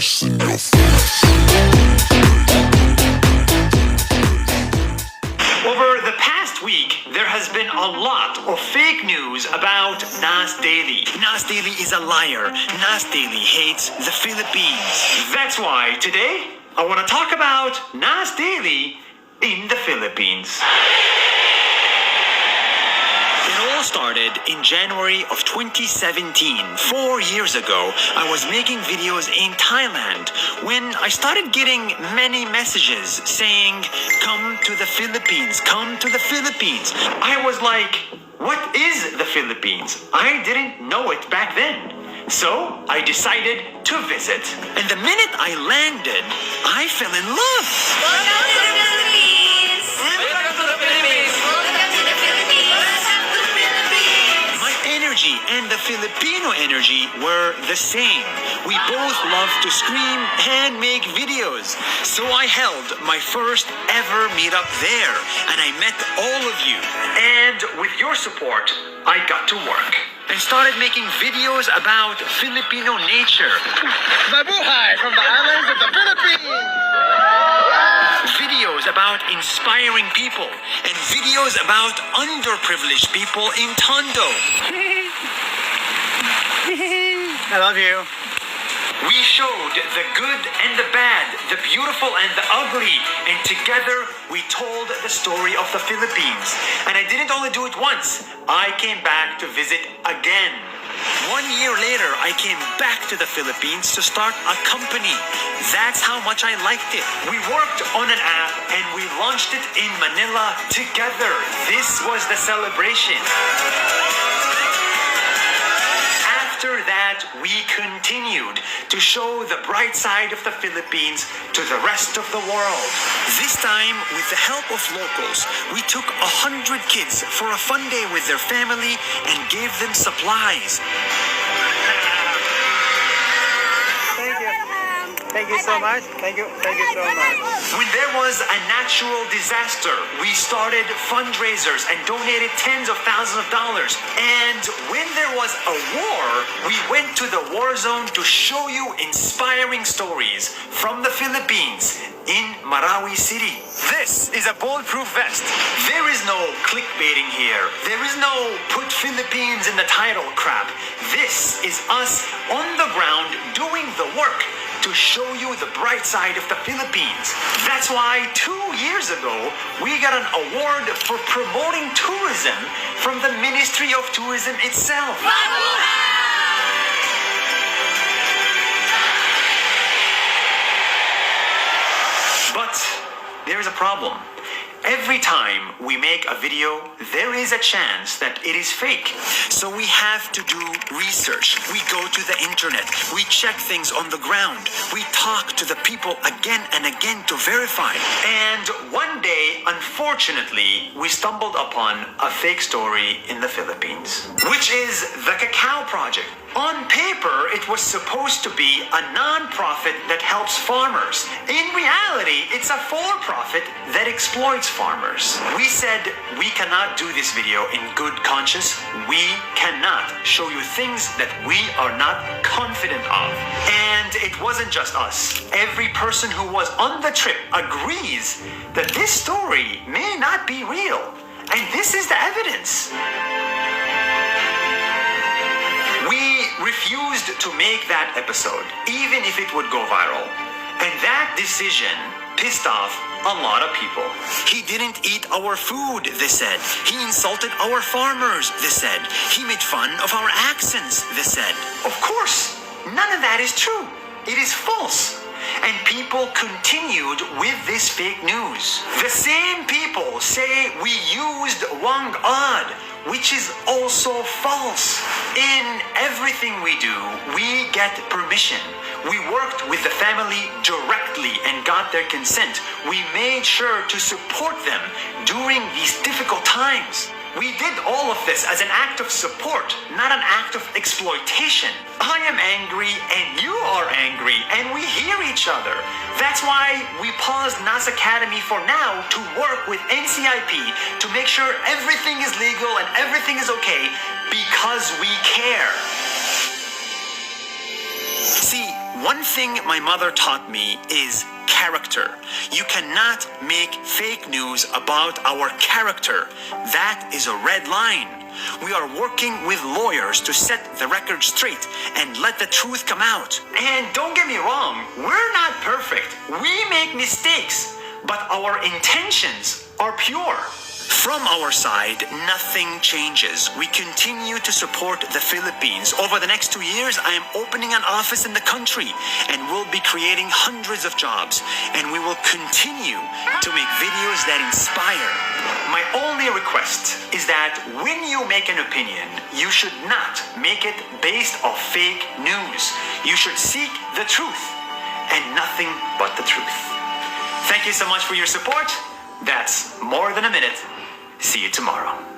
face in your face. Over the past week, there has been a lot of fake news about Nas Daily. Nas Daily is a liar. Nas Daily hates the Philippines. That's why today, I want to talk about Nas Daily in the Philippines. It all started in January of 2017. 4 years ago, I was making videos in Thailand when I started getting many messages saying, "Come to the Philippines, come to the Philippines." I was like, what is the Philippines? I didn't know it back then. So I decided to visit. And the minute I landed, I fell in love. Welcome to the Philippines! Welcome to the Philippines! Welcome to the Philippines! Welcome to the Philippines! My energy and the Filipino energy were the same. We both love to scream and make videos. So I held my first ever meetup there, and I met all of you. And with your support, I got to work and started making videos about Filipino nature. Mabuhay from the islands of the Philippines! Videos about inspiring people and videos about underprivileged people in Tondo. I love you. We showed the good and the bad, the beautiful and the ugly, and together we told the story of the Philippines. And I didn't only do it once, I came back to visit again. 1 year later, I came back to the Philippines to start a company. That's how much I liked it. We worked on an app and we launched it in Manila together. This was the celebration. After that, we continued to show the bright side of the Philippines to the rest of the world. This time, with the help of locals, we took 100 kids for a fun day with their family and gave them supplies. Thank you so much. Thank you so much. When there was a natural disaster, we started fundraisers and donated tens of thousands of dollars. And when there was a war, we went to the war zone to show you inspiring stories from the Philippines in Marawi City. This is a bulletproof vest. There is no clickbaiting here. There is no put Philippines in the title crap. This is us on the ground doing the work to show you the bright side of the Philippines. That's why 2 years ago, we got an award for promoting tourism from the Ministry of Tourism itself. But there is a problem. Every time we make a video, there is a chance that it is fake. So we have to do research. We go to the internet. We check things on the ground. We talk to the people again and again to verify. And one day, unfortunately, we stumbled upon a fake story in the Philippines, which is the Cacao Project. On paper, it was supposed to be a non-profit that helps farmers. In reality, it's a for-profit that exploits farmers. We said we cannot do this video in good conscience. We cannot show you things that we are not confident of. And it wasn't just us. Every person who was on the trip agrees that this story may not be real. And this is the evidence. We refused to make that episode, even if it would go viral. And that decision pissed off a lot of people. He didn't eat our food, they said. He insulted our farmers, they said. He made fun of our accents, they said. Of course, none of that is true. It is false. And people continued with this fake news. The same people say we used Wang Ad, which is also false. In everything we do, we get permission. We worked with the family directly and got their consent. We made sure to support them during these difficult times. We did all of this as an act of support, not an act of exploitation. I am angry and you are angry and we hear each other. That's why we paused Nas Academy for now to work with NCIP to make sure everything is legal and everything is okay because we care. See, One thing my mother taught me is character. You cannot make fake news about our character. That is a red line. We are working with lawyers to set the record straight and let the truth come out. And don't get me wrong, we're not perfect. We make mistakes, but our intentions are pure. From our side, nothing changes. We continue to support the Philippines. Over the next 2 years, I am opening an office in the country and we'll be creating hundreds of jobs. And we will continue to make videos that inspire. My only request is that when you make an opinion, you should not make it based off fake news. You should seek the truth and nothing but the truth. Thank you so much for your support. That's more than a minute. See you tomorrow.